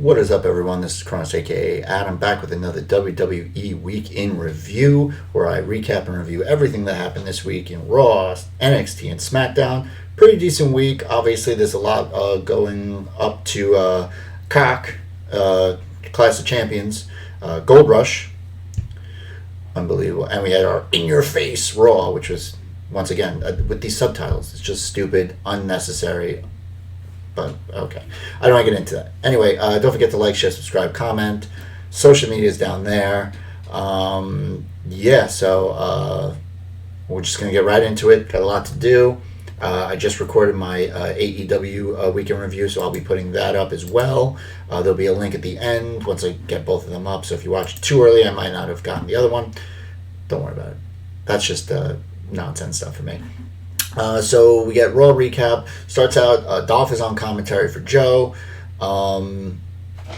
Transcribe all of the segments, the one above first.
What is up, everyone? This is Kronos, aka Adam, back with another WWE Week In review, where I recap and review everything that happened this week in Raw, NXT, and Smackdown. Pretty decent week. Obviously, there's a lot going up to Clash of Champions, Gold Rush, unbelievable, and we had our in-your-face Raw, which was, once again, with these subtitles, it's just stupid, unnecessary. But, okay. I don't want to get into that. Anyway, don't forget to like, share, subscribe, comment. Social media is down there. So we're just going to get right into it. Got a lot to do. I just recorded my AEW weekend review, so I'll be putting that up as well. There'll be a link at the end once I get both of them up. So if you watch it too early, I might not have gotten the other one. Don't worry about it. That's just nonsense stuff for me. So we get Raw recap. Starts out, Dolph is on commentary for Joe.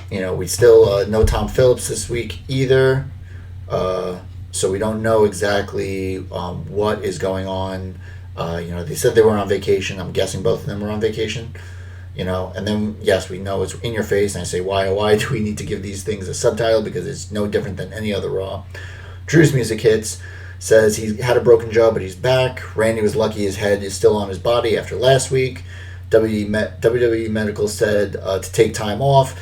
We still no Tom Phillips this week either. So we don't know exactly what is going on. They said they were on vacation. I'm guessing both of them were on vacation. And then, yes, we know it's in your face. And I say, why do we need to give these things a subtitle? Because it's no different than any other Raw. Drew's music hits. Says he had a broken jaw, but he's back. Randy was lucky his head is still on his body after last week. WWE Medical said to take time off,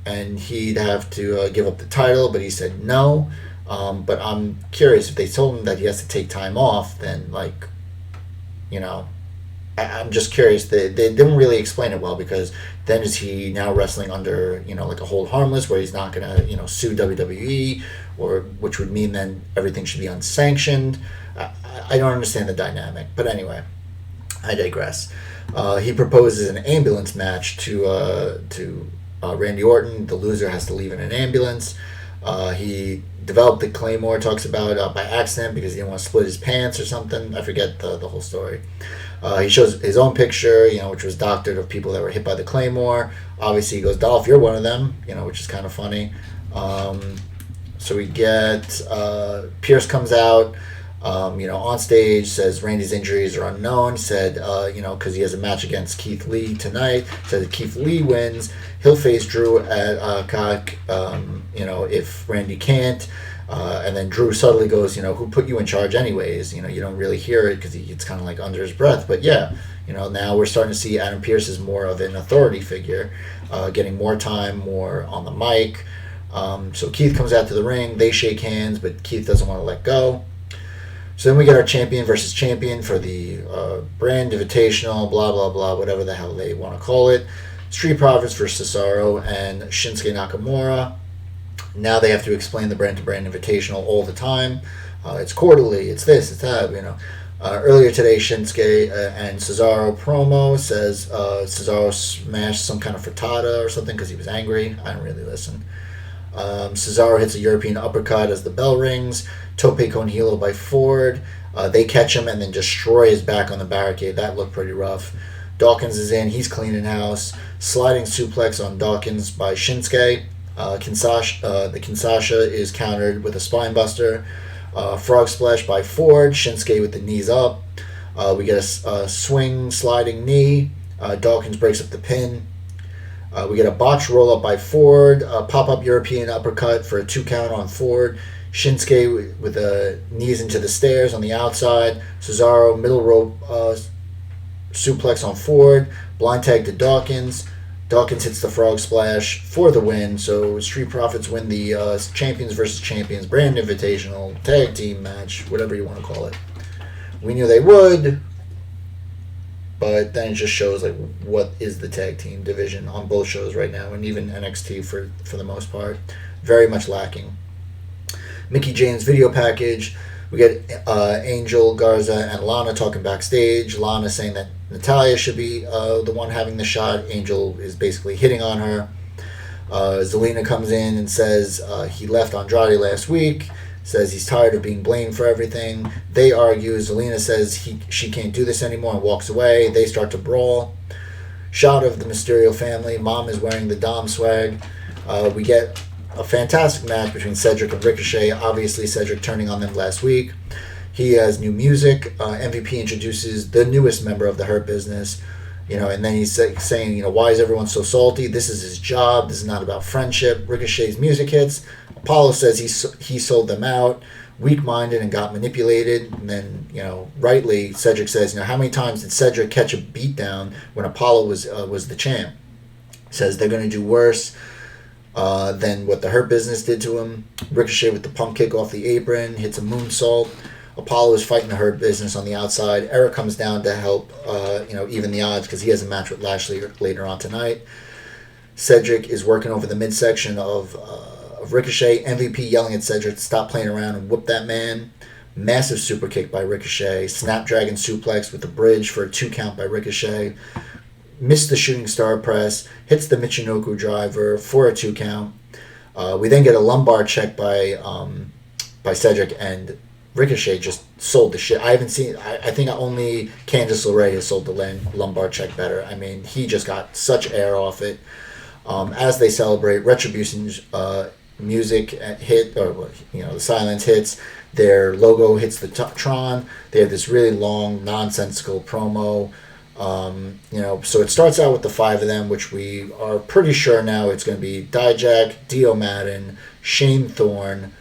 and he'd have to give up the title, but he said no. But I'm curious, if they told him that he has to take time off, then, I'm just curious. They didn't really explain it well, because then is he now wrestling under, like a hold harmless, where he's not going to, sue WWE, or which would mean then everything should be unsanctioned. I don't understand the dynamic. But anyway, I digress. He proposes an ambulance match to Randy Orton. The loser has to leave in an ambulance. He developed the Claymore, talks about by accident because he didn't want to split his pants or something. I forget the whole story. He shows his own picture, which was doctored, of people that were hit by the Claymore. Obviously, he goes, Dolph, you're one of them, which is kind of funny. So we get Pierce comes out, on stage, says Randy's injuries are unknown. Said, because he has a match against Keith Lee tonight. Said if Keith Lee wins, he'll face Drew at Cock, if Randy can't. And then Drew subtly goes, who put you in charge anyways? You don't really hear it because it's kind of like under his breath. But yeah, now we're starting to see Adam Pearce as more of an authority figure, getting more time, more on the mic. So Keith comes out to the ring. They shake hands, but Keith doesn't want to let go. So then we get our champion versus champion for the brand invitational, blah, blah, blah, whatever the hell they want to call it. Street Profits versus Cesaro and Shinsuke Nakamura. Now they have to explain the brand-to-brand invitational all the time. It's quarterly, it's this, it's that, Earlier today, Shinsuke and Cesaro promo says Cesaro smashed some kind of frittata or something because he was angry. I didn't really listen. Cesaro hits a European uppercut as the bell rings. Tope con hilo by Ford. They catch him and then destroy his back on the barricade. That looked pretty rough. Dawkins is in. He's cleaning house. Sliding suplex on Dawkins by Shinsuke. The Kinshasa is countered with a spinebuster. Frog splash by Ford. Shinsuke with the knees up. We get a swing sliding knee. Dawkins breaks up the pin. We get a botch roll-up by Ford, a pop-up European uppercut for a 2 count on Ford. Shinsuke with the knees into the stairs on the outside. Cesaro, middle rope suplex on Ford. Blind tag to Dawkins. Dawkins hits the frog splash for the win. So Street Profits win the Champions versus Champions brand invitational tag team match, whatever you want to call it. We knew they would. But then it just shows what is the tag team division on both shows right now, and even NXT for the most part. Very much lacking. Mickie James video package. We get Angel, Garza, and Lana talking backstage. Lana saying that Natalya should be the one having the shot. Angel is basically hitting on her. Zelina comes in and says he left Andrade last week. Says he's tired of being blamed for everything. They argue. Zelina says she can't do this anymore and walks away. They start to brawl. Shot of the Mysterio family. Mom is wearing the Dom swag. We get a fantastic match between Cedric and Ricochet. Obviously, Cedric turning on them last week. He has new music. MVP introduces the newest member of the Hurt Business. And then he's saying, why is everyone so salty? This is his job. This is not about friendship. Ricochet's music hits. Apollo says he sold them out, weak-minded and got manipulated. And then, rightly, Cedric says, how many times did Cedric catch a beatdown when Apollo was the champ? Says they're going to do worse than what the Hurt Business did to him. Ricochet with the pump kick off the apron, hits a moonsault. Apollo is fighting the Hurt Business on the outside. Eric comes down to help, even the odds because he has a match with Lashley later on tonight. Cedric is working over the midsection of Ricochet. MVP yelling at Cedric to stop playing around and whoop that man. Massive super kick by Ricochet. Snapdragon suplex with the bridge for a 2 count by Ricochet. Missed the shooting star press. Hits the Michinoku driver for a 2 count. We then get a lumbar check by Cedric, and Ricochet just sold the shit. I haven't seen. I think only Candice LeRae has sold the lumbar check better. I mean, he just got such air off it. As they celebrate, Retribution's music hit, or the silence hits. Their logo hits the Tron. They have this really long, nonsensical promo. So it starts out with the 5 of them, which we are pretty sure now it's going to be Dijak, Dio Madden, Shane Thorne,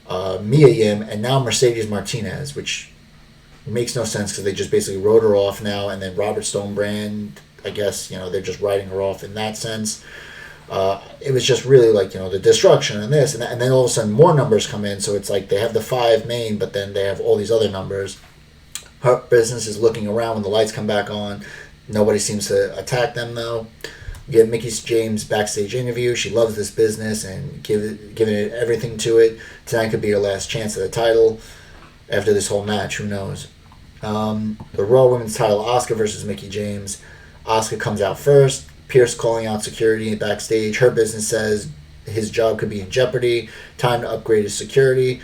Mia Yim, and now Mercedes Martinez, which makes no sense because they just basically wrote her off now, and then Robert Stonebrand, I guess, they're just writing her off in that sense. It was just really like, the destruction and this, and then all of a sudden more numbers come in, so it's like they have the 5 main, but then they have all these other numbers. Hurt Business is looking around when the lights come back on. Nobody seems to attack them, though. We get Mickie James' backstage interview. She loves this business and giving it everything to it. Tonight could be her last chance at the title. After this whole match, who knows? The Raw Women's title, Asuka versus Mickie James. Asuka comes out first. Pierce calling out security backstage. Hurt Business says his job could be in jeopardy. Time to upgrade his security.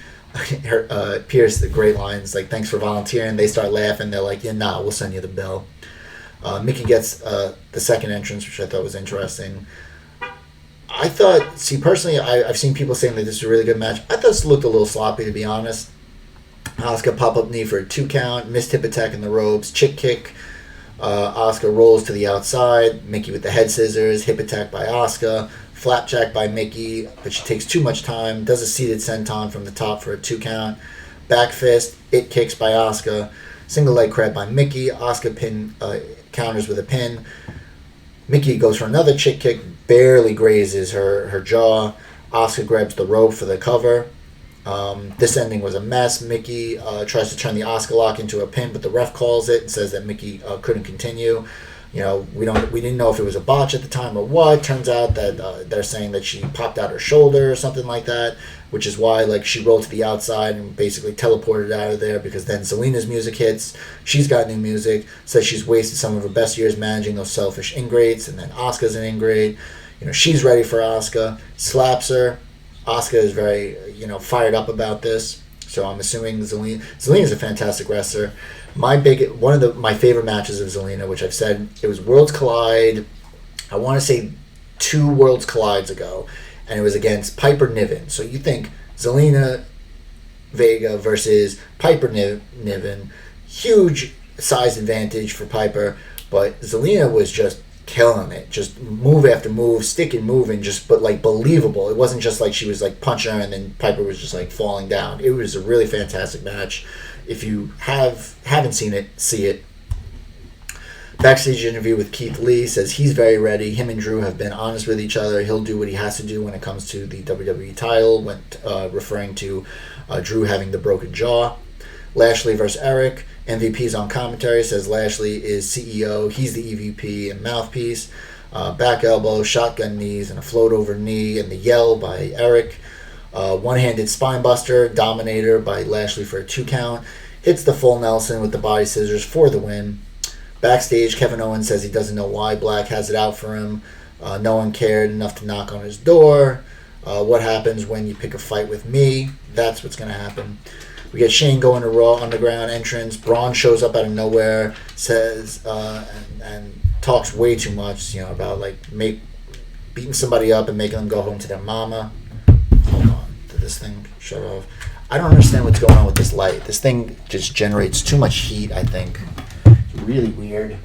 Pierce, the great lines, like, thanks for volunteering. They start laughing. They're like, yeah, nah, we'll send you the bill. Mickie gets the second entrance, which I thought was interesting. I thought, personally, I've seen people saying that this is a really good match. I thought this looked a little sloppy, to be honest. Asuka pop-up knee for a 2 count, missed hip attack in the ropes, chick kick. Asuka rolls to the outside, Mickie with the head scissors, hip attack by Asuka, flapjack by Mickie, but she takes too much time, does a seated senton from the top for a 2 count, back fist, it kicks by Asuka, single leg crab by Mickie, Asuka pin counters with a pin. Mickie goes for another chick kick, barely grazes her jaw. Asuka grabs the rope for the cover. This ending was a mess. Mickie tries to turn the Asuka lock into a pin, but the ref calls it and says that Mickie couldn't continue. We didn't know if it was a botch at the time or what. Turns out that they're saying that she popped out her shoulder or something like that, which is why she rolled to the outside and basically teleported out of there, because then Zelina's music hits. She's got new music, says she's wasted some of her best years managing those selfish ingrates, and then Asuka's an ingrate. She's ready for Asuka, slaps her. Asuka is very, fired up about this. So I'm assuming Zelina's a fantastic wrestler. One of my favorite matches of Zelina, which I've said, it was Worlds Collide. I want to say 2 Worlds Collides ago, and it was against Piper Niven. So you think Zelina Vega versus Piper Niven, huge size advantage for Piper, but Zelina was just killing it, just move after move, stick and moving, but believable. It wasn't just like she was punching her and then Piper was just falling down. It was a really fantastic match. If you haven't seen it, see it. Backstage interview with Keith Lee, says he's very ready. Him and Drew have been honest with each other. He'll do what he has to do when it comes to the WWE title, referring to Drew having the broken jaw. Lashley versus Eric. MVP's on commentary, says Lashley is CEO, he's the EVP and mouthpiece. Back elbow, shotgun knees, and a float over knee, and the yell by Eric. One-handed spinebuster, dominator by Lashley for a 2 count. Hits the full Nelson with the body scissors for the win. Backstage, Kevin Owens says he doesn't know why Black has it out for him. No one cared enough to knock on his door. What happens when you pick a fight with me? That's what's going to happen. We get Shane going to Raw Underground entrance. Braun shows up out of nowhere, says and talks way too much, about beating somebody up and making them go home to their mama. Hold on, did this thing shut off? I don't understand what's going on with this light. This thing just generates too much heat, I think. It's really weird.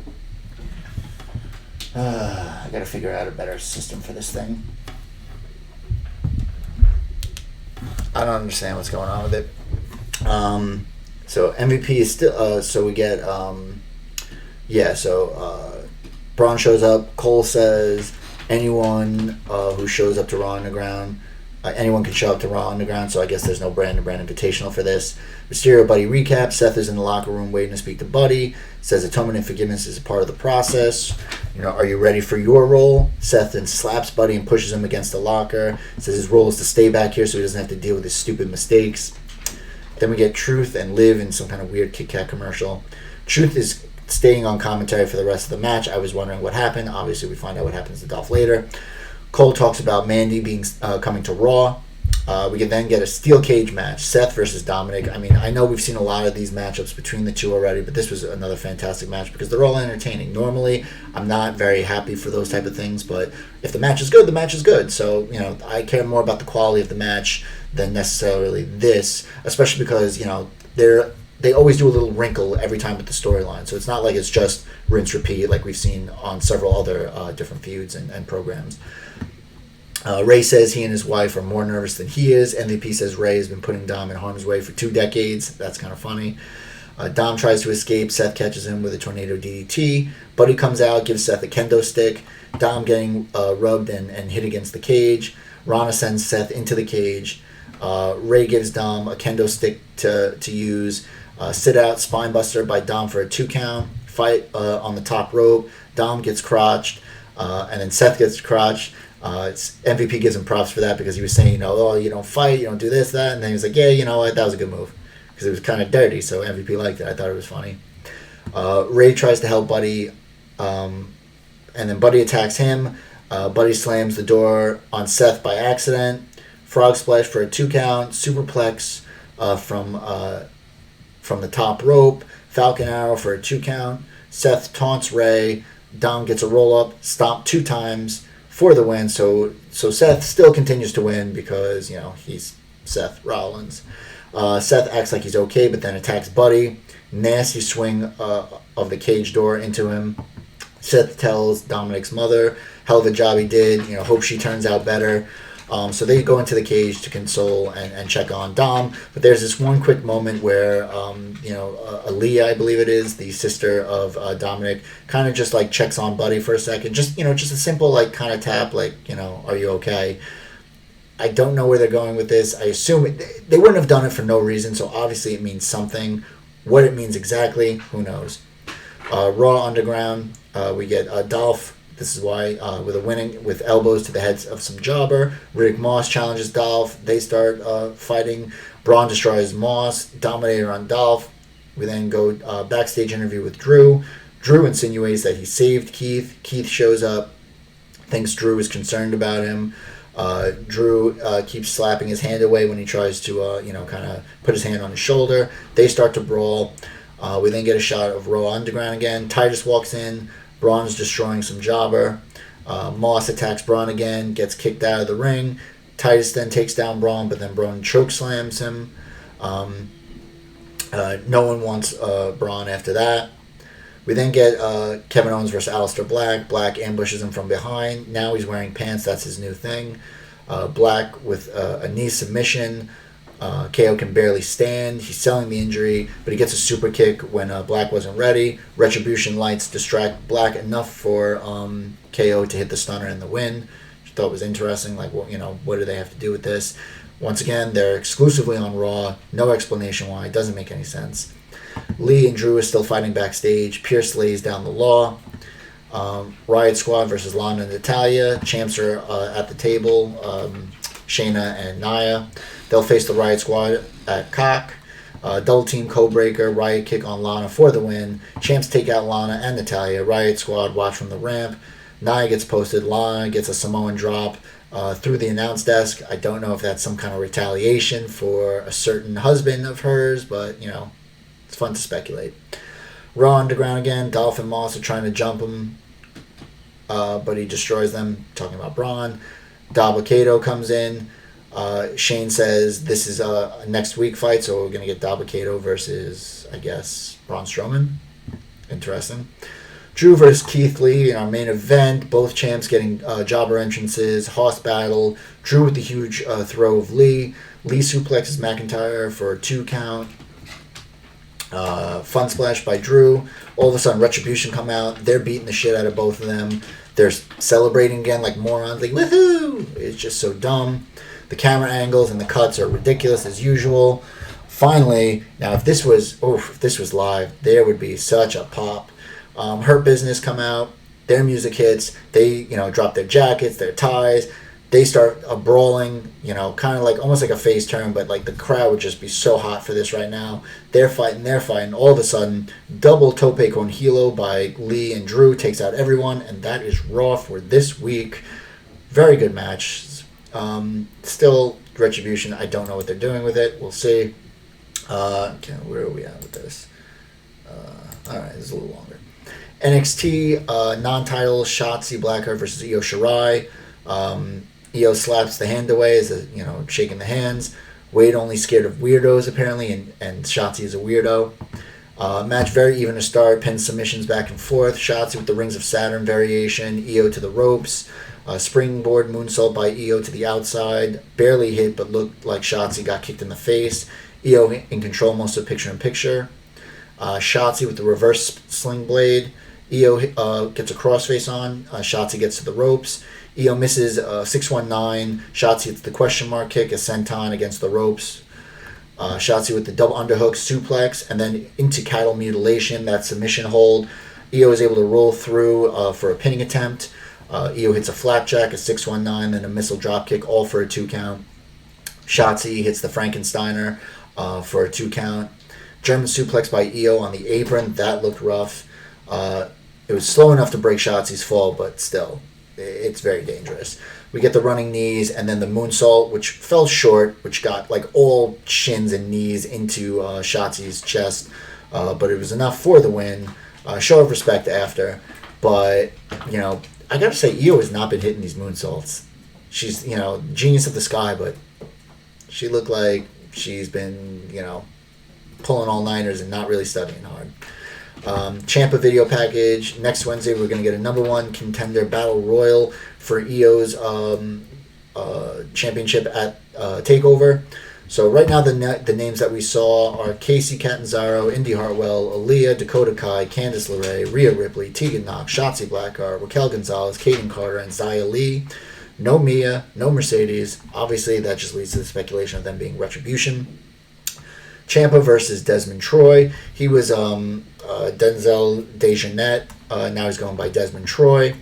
I gotta figure out a better system for this thing. I don't understand what's going on with it. So MVP is still. So we get. Braun shows up. Cole says anyone who shows up to Raw Underground. Anyone can show up to Raw Underground, so I guess there's no brand invitational for this. Mysterio Buddy recap. Seth is in the locker room waiting to speak to Buddy. Says atonement and forgiveness is a part of the process. Are you ready for your role? Seth then slaps Buddy and pushes him against the locker. Says his role is to stay back here so he doesn't have to deal with his stupid mistakes. Then we get Truth and Liv in some kind of weird Kit Kat commercial. Truth is staying on commentary for the rest of the match. I was wondering what happened. Obviously, we find out what happens to Dolph later. Cole talks about Mandy being coming to Raw. We can then get a steel cage match, Seth versus Dominik. I mean, I know we've seen a lot of these matchups between the two already, but this was another fantastic match because they're all entertaining. Normally, I'm not very happy for those type of things, but if the match is good, the match is good. So, I care more about the quality of the match than necessarily this, especially because, they always do a little wrinkle every time with the storyline. So it's not like it's just rinse repeat like we've seen on several other different feuds and programs. Ray says he and his wife are more nervous than he is. MVP says Ray has been putting Dom in harm's way for 2 decades. That's kind of funny. Dom tries to escape. Seth catches him with a tornado DDT. Buddy comes out, gives Seth a kendo stick. Dom getting rubbed and hit against the cage. Rana sends Seth into the cage. Ray gives Dom a kendo stick to use. Sit out, spinebuster by Dom for a 2 count. Fight on the top rope. Dom gets crotched. And then Seth gets crotched. MVP gives him props for that because he was saying, you don't fight, you don't do this, that. And then he was like, yeah, you know what, that was a good move. Because it was kind of dirty, so MVP liked it. I thought it was funny. Ray tries to help Buddy, and then Buddy attacks him. Buddy slams the door on Seth by accident. Frog splash for a 2 count. Superplex from the top rope. Falcon arrow for a 2 count. Seth taunts Ray. Dom gets a roll up, stomp 2 times for the win. So Seth still continues to win because he's Seth Rollins. Seth acts like he's okay, but then attacks Buddy. Nasty swing of the cage door into him. Seth tells Dominik's mother, hell of a job he did. Hope she turns out better. So they go into the cage to console and check on Dom. But there's this one quick moment where, Aaliyah, I believe it is, the sister of Dominik, kind of just checks on Buddy for a second. Just a simple kind of tap, are you okay? I don't know where they're going with this. I assume they wouldn't have done it for no reason, so obviously it means something. What it means exactly, who knows? Raw Underground, we get Dolph. This is why, with elbows to the heads of some jobber. Riddick Moss challenges Dolph. They start fighting. Braun destroys Moss. Dominator on Dolph. We then go backstage interview with Drew. Drew insinuates that he saved Keith. Keith shows up. Thinks Drew is concerned about him. Drew keeps slapping his hand away when he tries to, kind of put his hand on his shoulder. They start to brawl. We then get a shot of Raw Underground again. Titus walks in. Braun's destroying some jobber. Moss attacks Braun again, gets kicked out of the ring. Titus then takes down Braun, but then Braun chokeslams him. No one wants Braun after that. We then get Kevin Owens versus Aleister Black. Black ambushes him from behind. Now he's wearing pants. That's his new thing. Black with a knee submission. KO can barely stand. He's selling the injury, but he gets a super kick when Black wasn't ready. Retribution lights distract Black enough for KO to hit the stunner and the win. Which I thought was interesting. What do they have to do with this? Once again, they're exclusively on Raw. No explanation why. It doesn't make any sense. Lee and Drew are still fighting backstage. Pierce lays down the law. Riot Squad versus Lana and Natalya. Champs are at the table. Shayna and Nia. They'll face the Riot Squad at Cock. Double team Codebreaker. Riot kick on Lana for the win. Champs take out Lana and Natalya. Riot Squad watch from the ramp. Nia gets posted. Lana gets a Samoan drop through the announce desk. I don't know if that's some kind of retaliation for a certain husband of hers, but, it's fun to speculate. Raw Underground again. Dolph and Moss are trying to jump him, but he destroys them. Talking about Braun. Dabba-Kato comes in. Shane says this is a next week fight, so we're going to get Dabba-Kato versus, I guess, Braun Strowman. Interesting. Drew versus Keith Lee in our main event. Both champs getting jobber entrances. Hoss battle. Drew with the huge throw of Lee. Lee suplexes McIntyre for a 2 count. Fun splash by Drew. All of a sudden, Retribution come out. They're beating the shit out of both of them. They're celebrating again like morons. Like, woohoo! It's just so dumb. The camera angles and the cuts are ridiculous as usual. Finally, now if this was live, there would be such a pop. Hurt Business come out. Their music hits. They, drop their jackets, their ties. They start brawling, kind of like almost like a face turn, but like the crowd would just be so hot for this right now. They're fighting. All of a sudden, double tope con hilo by Lee and Drew takes out everyone, and that is Raw for this week. Very good match. Still, Retribution, I don't know what they're doing with it. We'll see. Where are we at with this? Alright, this is a little longer. NXT, non-title, Shotzi Blackheart versus Io Shirai. Io slaps the hand away as shaking the hands. Wade only scared of weirdos apparently, and Shotzi is a weirdo. Match very even to start. Pin submissions back and forth. Shotzi with the Rings of Saturn variation. Io to the ropes. Springboard moonsault by Io to the outside. Barely hit, but looked like Shotzi got kicked in the face. Io in control most of picture-in-picture. Shotzi with the reverse sling blade. Io gets a crossface on. Shotzi gets to the ropes. Io misses 619. Shotzi hits the question mark kick, a senton against the ropes. Shotzi with the double underhook suplex, and then into cattle mutilation, that submission hold. Io is able to roll through for a pinning attempt. Io hits a flapjack, a 619, then a missile dropkick, all for a 2 count. Shotzi hits the Frankensteiner for a 2 count. German suplex by Io on the apron, that looked rough. It was slow enough to break Shotzi's fall, but still, it's very dangerous. We get the running knees and then the moonsault, which fell short, which got like all shins and knees into Shotzi's chest, but it was enough for the win. Show of respect after, but I gotta say, Io has not been hitting these moonsaults. She's genius of the sky, but she looked like she's been pulling all-nighters and not really studying hard. Ciampa video package. Next Wednesday, we're going to get a number 1 contender battle royal for Io's championship at TakeOver. So right now, the names that we saw are Casey Catanzaro, Indy Hartwell, Aaliyah, Dakota Kai, Candice LeRae, Rhea Ripley, Tegan Knox, Shotzi Blackheart, Raquel Gonzalez, Kaden Carter, and Xia Li. No Mia, no Mercedes. Obviously, that just leads to the speculation of them being Retribution. Ciampa versus Desmond Troy. He was Denzel Dejanette. Now he's going by Desmond Troy.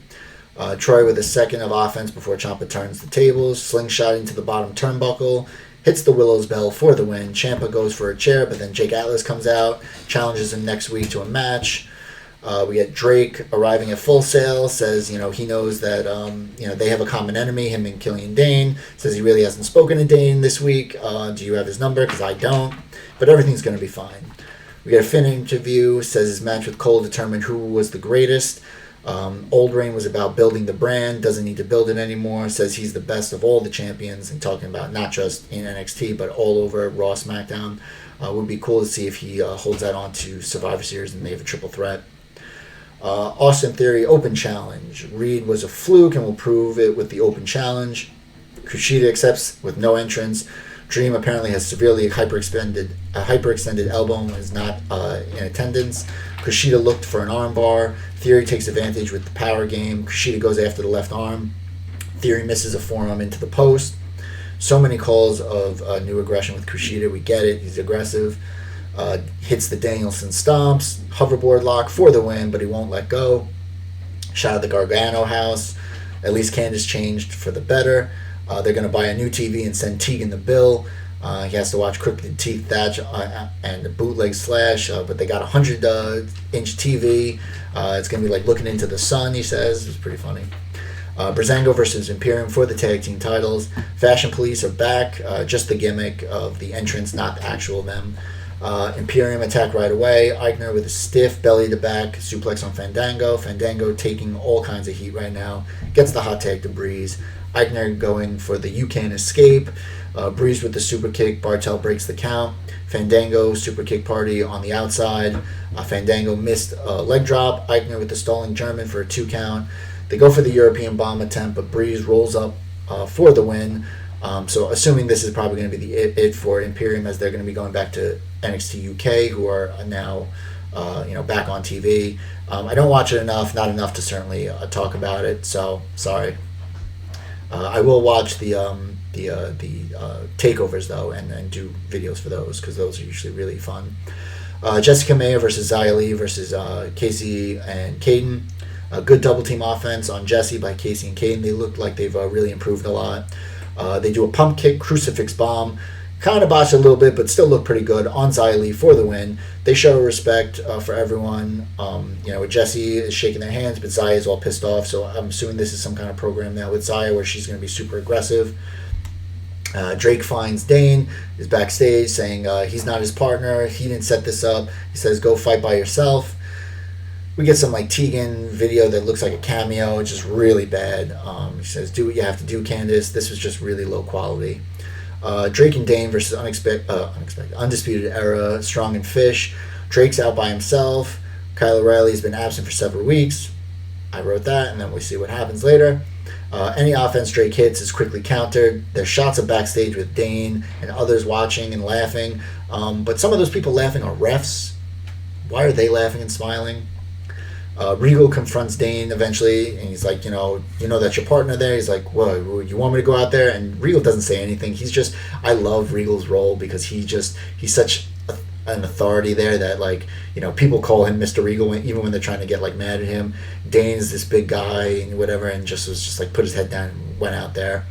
Troy with a second of offense before Ciampa turns the tables. Slingshot into the bottom turnbuckle. Hits the Willow's Bell for the win. Ciampa goes for a chair, but then Jake Atlas comes out. Challenges him next week to a match. We get Drake arriving at Full Sail. Says, he knows that, they have a common enemy, him and Killian Dane. Says he really hasn't spoken to Dane this week. Do you have his number? Because I don't. But everything's going to be fine. We get a Finn interview. Says his match with Cole determined who was the greatest. Old Reign was about building the brand. Doesn't need to build it anymore. Says he's the best of all the champions. And talking about not just in NXT, but all over Raw, Smackdown. Would be cool to see if he holds that on to Survivor Series and they have a triple threat. Austin Theory Open Challenge. Reed was a fluke and will prove it with the Open Challenge. Kushida accepts with no entrance. Dream apparently has severely hyperextended elbow and is not in attendance. Kushida looked for an armbar. Theory takes advantage with the power game. Kushida goes after the left arm. Theory misses a forearm into the post. So many calls of new aggression with Kushida. We get it. He's aggressive. Hits the Danielson stomps. Hoverboard lock for the win, but he won't let go. Shot at the Gargano house. At least Candice changed for the better. They're going to buy a new TV and send Tegan the bill. He has to watch Crooked Teeth Thatch and the Bootleg Slash, but they got a 100-inch TV. It's going to be like looking into the sun, he says. It's pretty funny. Breezango versus Imperium for the tag team titles. Fashion Police are back. Just the gimmick of the entrance, not the actual them. Imperium attack right away. Eichner with a stiff belly to back suplex on Fandango. Fandango taking all kinds of heat right now. Gets the hot tag to Breeze. Eichner going for the You Can't Escape. Breeze with the super kick. Bartel breaks the count. Fandango super kick party on the outside. Fandango missed a leg drop. Eichner with the stalling German for a 2 count. They go for the European bomb attempt, but Breeze rolls up for the win. So assuming this is probably going to be the it for Imperium, as they're going to be going back to NXT UK, who are now back on TV. I don't watch it enough, not enough to certainly talk about it. So sorry. I will watch the takeovers though, and do videos for those, because those are usually really fun. Jessica Mayer versus Xia Li versus Casey and Caden. A good double team offense on Jesse by Casey and Caden. They look like they've really improved a lot. They do a pump kick, crucifix bomb. Kind of botched a little bit, but still look pretty good on Xia Li for the win. They show respect for everyone. Jesse is shaking their hands, but Xia is all pissed off. So I'm assuming this is some kind of program now with Xia where she's going to be super aggressive. Drake finds Dane, is backstage saying he's not his partner. He didn't set this up. He says, go fight by yourself. We get some Tegan video that looks like a cameo. It's just really bad. He says, do what you have to do, Candice. This was just really low quality. Drake and Dane versus Undisputed Era, Strong and Fish. Drake's out by himself. Kyle O'Reilly has been absent for several weeks. I wrote that, and then we'll see what happens later. Any offense Drake hits is quickly countered. There's shots of backstage with Dane and others watching and laughing. But some of those people laughing are refs. Why are they laughing and smiling? Regal confronts Dane eventually, and he's like, that's your partner there. He's like, well, you want me to go out there? And Regal doesn't say anything. I love Regal's role because he's such an authority there that people call him Mr. Regal even when they're trying to get mad at him. Dane's this big guy and whatever, and just put his head down and went out there.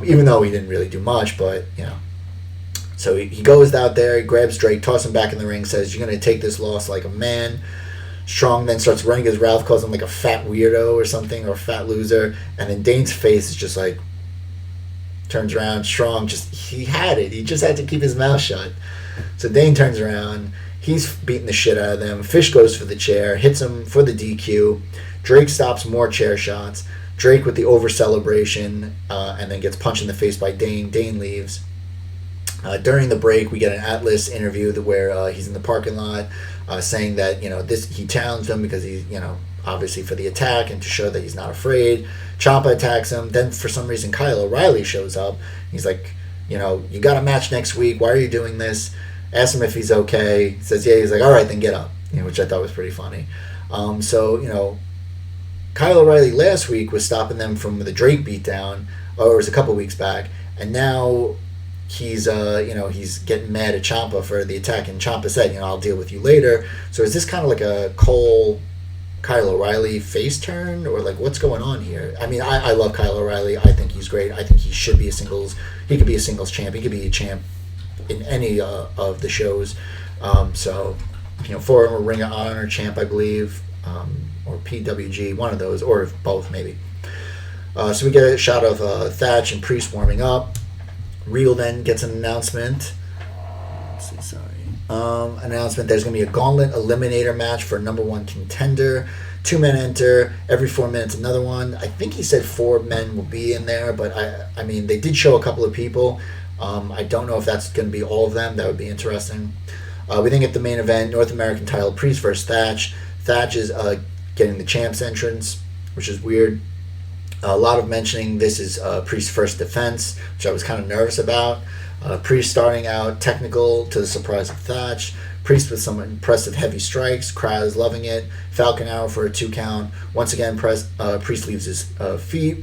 Even though he didn't really do much, but So he goes out there, he grabs Drake, tosses him back in the ring, says, you're going to take this loss like a man. Strong then starts running his mouth, calls him a fat weirdo or something, or fat loser, and then Dane's face is just turns around. Strong he had it. He just had to keep his mouth shut. So Dane turns around. He's beating the shit out of them. Fish goes for the chair, hits him for the DQ. Drake stops more chair shots. Drake with the over celebration, and then gets punched in the face by Dane. Dane leaves. During the break, we get an Atlas interview where he's in the parking lot saying that he challenged him because he's obviously for the attack and to show that he's not afraid. Ciampa attacks him. Then for some reason Kyle O'Reilly shows up. He's like, you got a match next week. Why are you doing this? Asks him if he's okay. He says yeah. He's like, all right, then get up. Which I thought was pretty funny. Kyle O'Reilly last week was stopping them from the Drake beatdown, or it was a couple weeks back, and now he's he's getting mad at Ciampa for the attack, and Ciampa said, I'll deal with you later. So is this kind of like a Kyle O'Reilly face turn, or what's going on here? I mean, I love Kyle O'Reilly. I think he's great. I think he should be he could be a singles champ. He could be a champ in any of the shows. For him, a Ring of Honor champ, I believe, or PWG, one of those, or both maybe. So we get a shot of Thatch and Priest warming up. Regal then gets an announcement. Announcement. There's going to be a gauntlet eliminator match for number 1 contender. 2 men enter. Every 4 minutes, another one. I think he said 4 men will be in there, but I mean, they did show a couple of people. I don't know if that's going to be all of them. That would be interesting. We then get the main event, North American title, Priest versus Thatch. Thatch is getting the champ's entrance, which is weird. A lot of mentioning this is Priest's first defense, which I was kind of nervous about. Priest starting out technical to the surprise of Thatch. Priest with some impressive heavy strikes. Crowd is loving it. Falcon Arrow for a 2 count. Once again, Priest leaves his feet.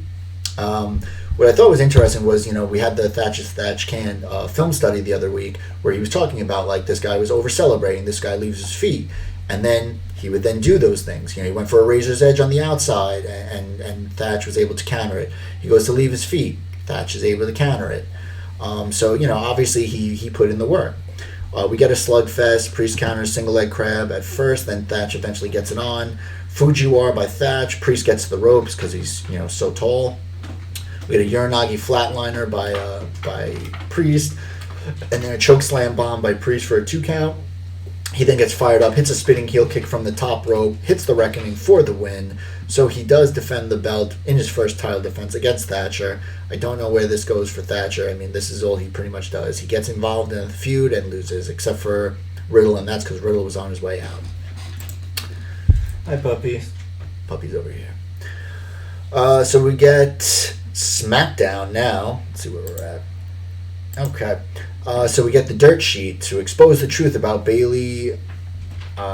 What I thought was interesting was, we had the Thatch Can film study the other week where he was talking about, this guy was over-celebrating. This guy leaves his feet. And then he would then do those things. He went for a razor's edge on the outside, and Thatch was able to counter it. He goes to leave his feet. Thatch is able to counter it. Obviously he put in the work. We get a slugfest. Priest counters single leg crab at first, then Thatch eventually gets it on. Fujiwara by Thatch. Priest gets to the ropes because he's so tall. We get a Uranagi flatliner by Priest. And then a choke slam bomb by Priest for a 2 count. He then gets fired up, hits a spinning heel kick from the top rope, hits the Reckoning for the win. So he does defend the belt in his first title defense against Thatcher. I don't know where this goes for Thatcher. I mean, this is all he pretty much does. He gets involved in a feud and loses, except for Riddle, and that's because Riddle was on his way out. Hi, puppies. Puppy's over here. So we get Smackdown now. Let's see where we're at. Okay. So we get the dirt sheet to expose the truth about Bayley.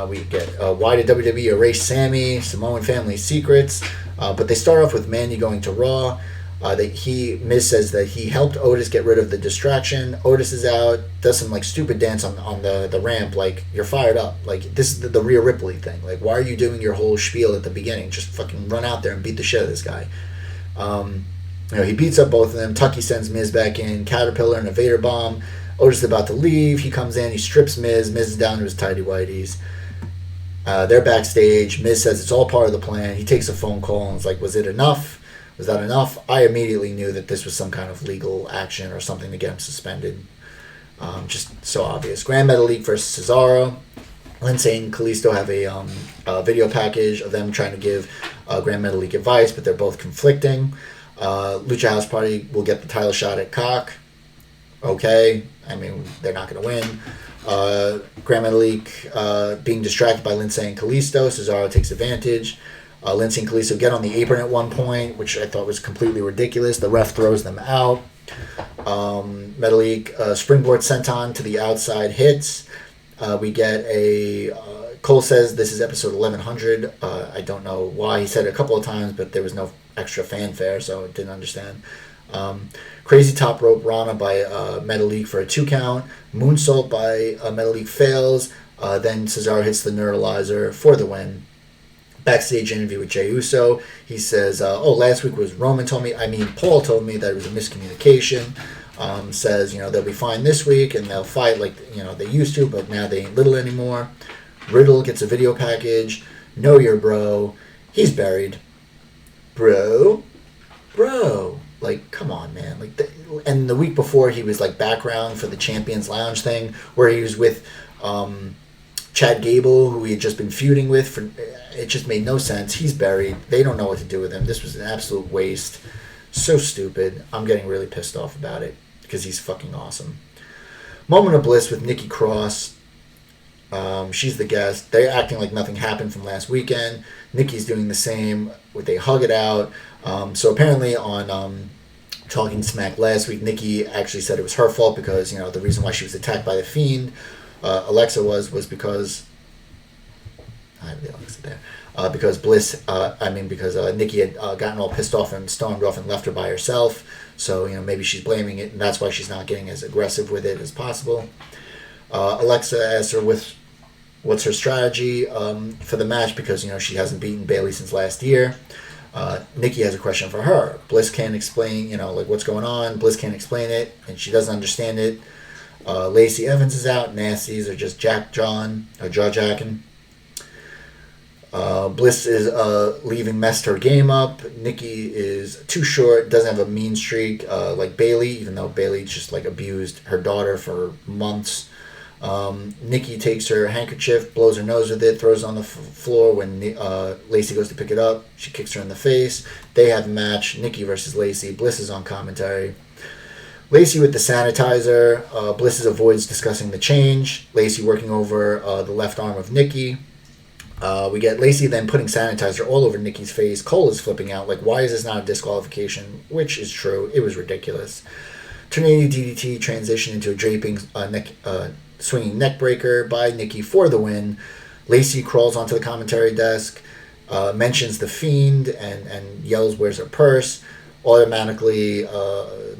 We get why did WWE erase Sammy, Samoan family secrets. But they start off with Mandy going to Raw. Miz says that he helped Otis get rid of the distraction. Otis is out, does some like stupid dance on the ramp. Like, you're fired up. Like, this is the Rhea Ripley thing. Like, why are you doing your whole spiel at the beginning? Just fucking run out there and beat the shit out of this guy. He beats up both of them. Tucky sends Miz back in. Caterpillar and a Vader bomb. Otis is about to leave. He comes in. He strips Miz. Miz is down to his tighty whities. They're backstage. Miz says it's all part of the plan. He takes a phone call and is like, was it enough? Was that enough? I immediately knew that this was some kind of legal action or something to get him suspended. Just so obvious. Grand Metalik versus Cesaro. Lindsay and Kalisto have a video package of them trying to give Grand Metalik advice, but they're both conflicting. Lucha House Party will get the title shot at Cock. Okay. I mean, they're not going to win. Grand Metalik being distracted by Lindsay and Kalisto. Cesaro takes advantage. Lindsay and Kalisto get on the apron at one point, which I thought was completely ridiculous. The ref throws them out. Metalik springboard senton to the outside hits. We get Cole says this is episode 1100. I don't know why. He said it a couple of times, but there was no extra fanfare, so I didn't understand. Crazy top rope Rana by Metalik for a 2 count. Moonsault by Metalik fails. Then Cesaro hits the neuralizer for the win. Backstage interview with Jey Uso. He says, last week was Paul told me that it was a miscommunication. Says, they'll be fine this week and they'll fight like, they used to, but now they ain't little anymore. Riddle gets a video package. Know your bro. He's buried. Bro. Like, come on, man. And the week before, he was like background for the Champions Lounge thing, where he was with Chad Gable, who he had just been feuding with. It just made no sense. He's buried. They don't know what to do with him. This was an absolute waste. So stupid. I'm getting really pissed off about it because he's fucking awesome. Moment of bliss with Nikki Cross. She's the guest. They're acting like nothing happened from last weekend. Nikki's doing the same. They hug it out. So apparently on Talking Smack last week, Nikki actually said it was her fault because, the reason why she was attacked by the Fiend, Alexa was because... I have the Alexa there. Because Nikki had gotten all pissed off and stormed off and left her by herself. So, maybe she's blaming it, and that's why she's not getting as aggressive with it as possible. Alexa asks her what's her strategy for the match because, she hasn't beaten Bayley since last year. Nikki has a question for her. Bliss can't explain, what's going on. Bliss can't explain it, and she doesn't understand it. Lacey Evans is out. Nasties are just jaw-jacking. Bliss is leaving messed her game up. Nikki is too short, doesn't have a mean streak like Bayley, even though Bayley just abused her daughter for months. Nikki takes her handkerchief, blows her nose with it, throws it on the floor. When Lacey goes to pick it up, she kicks her in the face. They have a match, Nikki versus Lacey. Bliss is on commentary. Lacey with the sanitizer. Bliss avoids discussing the change. Lacey working over the left arm of Nikki. We get Lacey then putting sanitizer all over Nikki's face. Cole is flipping out. Why is this not a disqualification? Which is true. It was ridiculous. Tornado DDT transition into a draping swinging neck breaker by Nikki for the win. Lacey crawls onto the commentary desk, mentions the Fiend, and yells, "Where's her purse?" Automatically,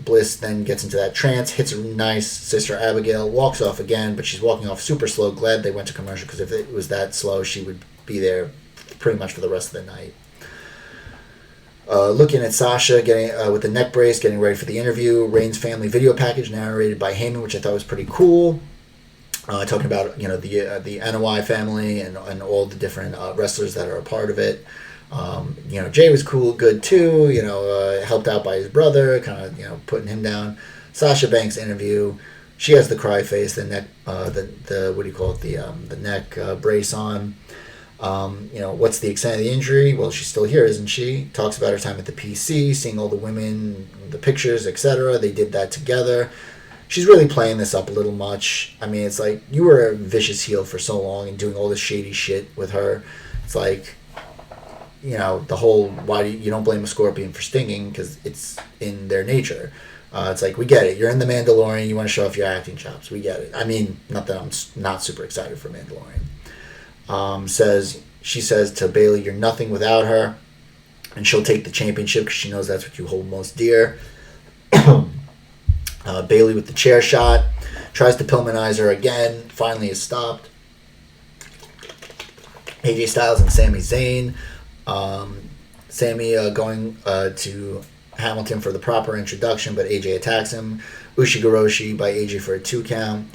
Bliss then gets into that trance, hits a nice Sister Abigail, walks off again, but she's walking off super slow. Glad they went to commercial because if it was that slow, she would be there pretty much for the rest of the night. Looking at Sasha getting with the neck brace, getting ready for the interview. Reigns family video package narrated by Heyman, which I thought was pretty cool. Talking about the NOI family and all the different wrestlers that are a part of it. Jay was good too. Helped out by his brother, kind of putting him down. Sasha Banks interview. She has the cry face, the neck, the what do you call it, the neck brace on. What's the extent of the injury? Well, she's still here, isn't she? Talks about her time at the PC, seeing all the women, the pictures, etc. They did that together. She's really playing this up a little much. I mean, it's like, you were a vicious heel for so long and doing all this shady shit with her. It's like, the whole, why do you don't blame a scorpion for stinging, because it's in their nature. It's like, we get it. You're in The Mandalorian. You want to show off your acting chops. We get it. I mean, not that I'm not super excited for Mandalorian. She says to Bayley, "You're nothing without her," and she'll take the championship because she knows that's what you hold most dear. Bayley with the chair shot, tries to Pillmanize her again, finally is stopped. AJ Styles and Sami Zayn. Sami going to Hamilton for the proper introduction, but AJ attacks him. Ushigoroshi by AJ for a 2 count.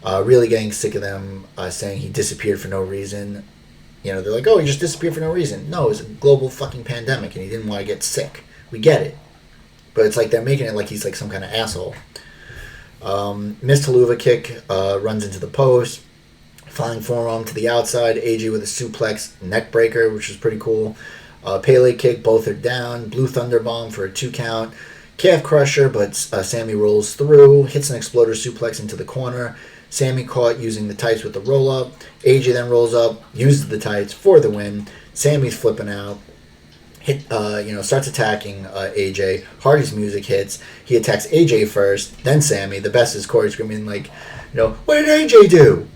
Really getting sick of them saying he disappeared for no reason. They're like, oh, he just disappeared for no reason. No, it's a global fucking pandemic and he didn't want to get sick. We get it. But it's like they're making it like he's like some kind of asshole. Missed Helluva kick, runs into the post. Flying forearm to the outside. AJ with a suplex neck breaker, which is pretty cool. Pele kick, both are down. Blue Thunder Bomb for a 2 count. Calf crusher, but Sami rolls through. Hits an exploder suplex into the corner. Sami caught using the tights with the roll-up. AJ then rolls up, uses the tights for the win. Sami's flipping out. Starts attacking AJ. Hardy's music hits. He attacks AJ first, then Sami. The best is Corey screaming like, what did AJ do?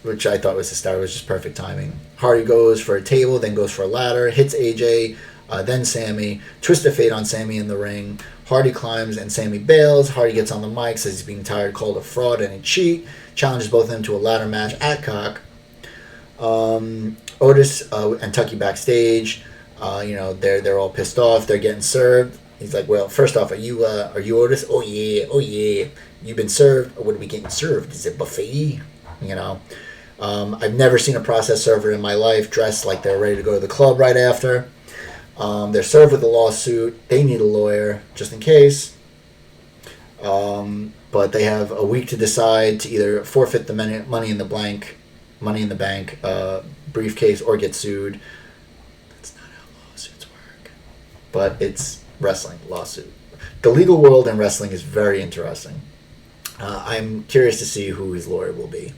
Which I thought was the start. It was just perfect timing. Hardy goes for a table, then goes for a ladder, hits AJ, then Sami. Twist of Fate on Sami in the ring. Hardy climbs and Sami bails. Hardy gets on the mic, says he's being tired, called a fraud and a cheat. Challenges both of them to a ladder match at Cock. Otis and Tucky backstage. They're all pissed off. They're getting served. He's like, well, first off, are you Otis? Oh yeah. You've been served. What are we getting served? Is it buffet? I've never seen a process server in my life dressed like they're ready to go to the club right after. They're served with a lawsuit. They need a lawyer just in case. But they have a week to decide to either forfeit the money in the bank briefcase or get sued. That's not how lawsuits work. But it's wrestling lawsuit. The legal world in wrestling is very interesting. I'm curious to see who his lawyer will be.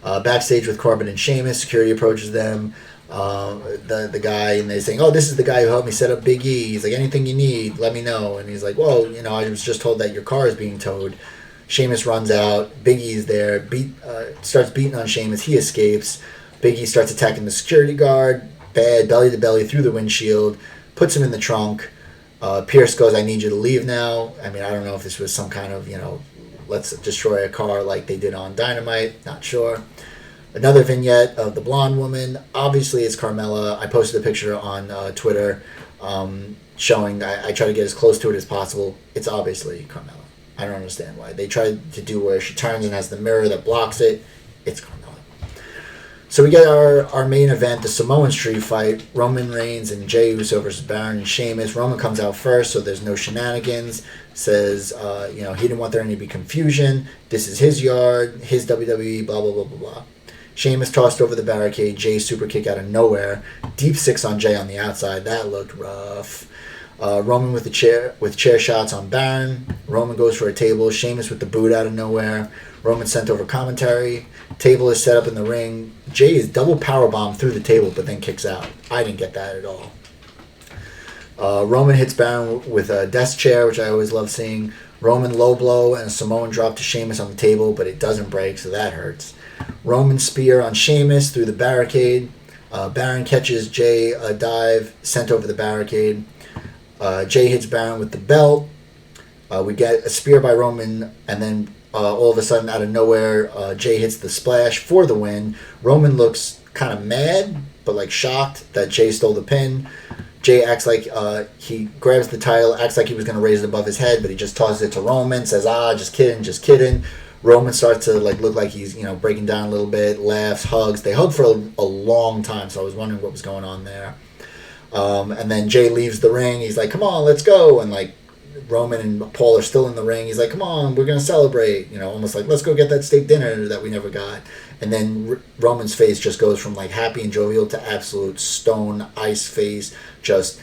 Backstage with Corbin and Sheamus, security approaches them. The guy, and they're saying, oh, this is the guy who helped me set up Big E. He's like, anything you need, let me know. And he's like, well, I was just told that your car is being towed. Sheamus runs out. Big E's there. Starts beating on Sheamus. He escapes. Big E starts attacking the security guard. Bad, belly to belly through the windshield. Puts him in the trunk. Pierce goes, I need you to leave now. I mean, I don't know if this was some kind of, let's destroy a car like they did on Dynamite. Not sure. Another vignette of the blonde woman. Obviously, it's Carmella. I posted a picture on Twitter showing, I try to get as close to it as possible. It's obviously Carmella. I don't understand why. They tried to do where she turns and has the mirror that blocks it. It's Carmella. So we get our main event, the Samoan Street Fight. Roman Reigns and Jey Uso versus Baron and Sheamus. Roman comes out first, so there's no shenanigans. Says, he didn't want there to be confusion. This is his yard, his WWE, blah, blah, blah, blah, blah. Sheamus tossed over the barricade. Jey super kick out of nowhere. Deep 6 on Jey on the outside. That looked rough. Roman with chair shots on Baron. Roman goes for a table. Sheamus with the boot out of nowhere. Roman sent over commentary. Table is set up in the ring. Jey is double powerbomb through the table, but then kicks out. I didn't get that at all. Roman hits Baron with a desk chair, which I always love seeing. Roman low blow and a Samoan drop to Sheamus on the table, but it doesn't break, so that hurts. Roman spear on Sheamus through the barricade. Baron catches Jey a dive, sent over the barricade. Jey hits Baron with the belt. We get a spear by Roman, and then all of a sudden, out of nowhere, Jey hits the splash for the win. Roman looks kind of mad, but like shocked that Jey stole the pin. Jey acts like he grabs the title, acts like he was going to raise it above his head, but he just tosses it to Roman, says, just kidding. Roman starts to look like he's breaking down a little bit, laughs, hugs. They hug for a long time, so I was wondering what was going on there. And then Jey leaves the ring. He's like, come on, let's go. And Roman and Paul are still in the ring. He's like, come on, we're going to celebrate. Almost like, let's go get that steak dinner that we never got. And then Roman's face just goes from like happy and jovial to absolute stone ice face, just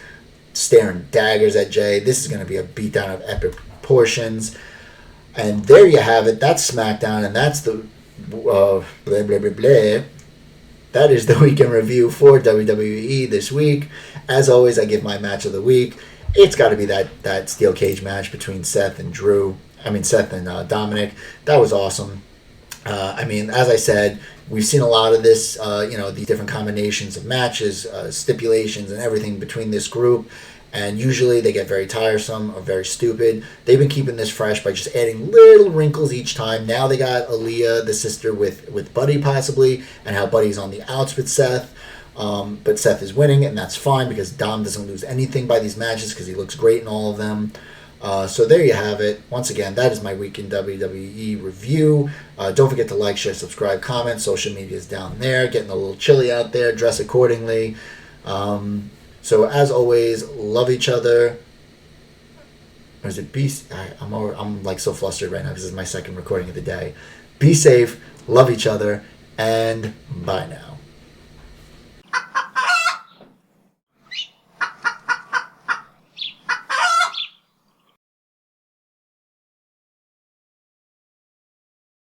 staring daggers at Jay. This is going to be a beatdown of epic proportions. And there you have it. That's SmackDown, and that's the blah, blah, blah, blah. That is the weekend review for WWE this week. As always, I give my match of the week. It's got to be that steel cage match between Seth and Dominik. That was awesome. As I said, we've seen a lot of this, these different combinations of matches, stipulations, and everything between this group. And usually they get very tiresome or very stupid. They've been keeping this fresh by just adding little wrinkles each time. Now they got Aaliyah, the sister, with Buddy possibly, and how Buddy's on the outs with Seth. But Seth is winning, and that's fine because Dom doesn't lose anything by these matches because he looks great in all of them. So there you have it. Once again, that is my week in WWE review. Don't forget to like, share, subscribe, comment. Social media is down there. Getting a little chilly out there. Dress accordingly. So as always, love each other. Or is it I'm like so flustered right now because this is my second recording of the day. Be safe, love each other, and bye now.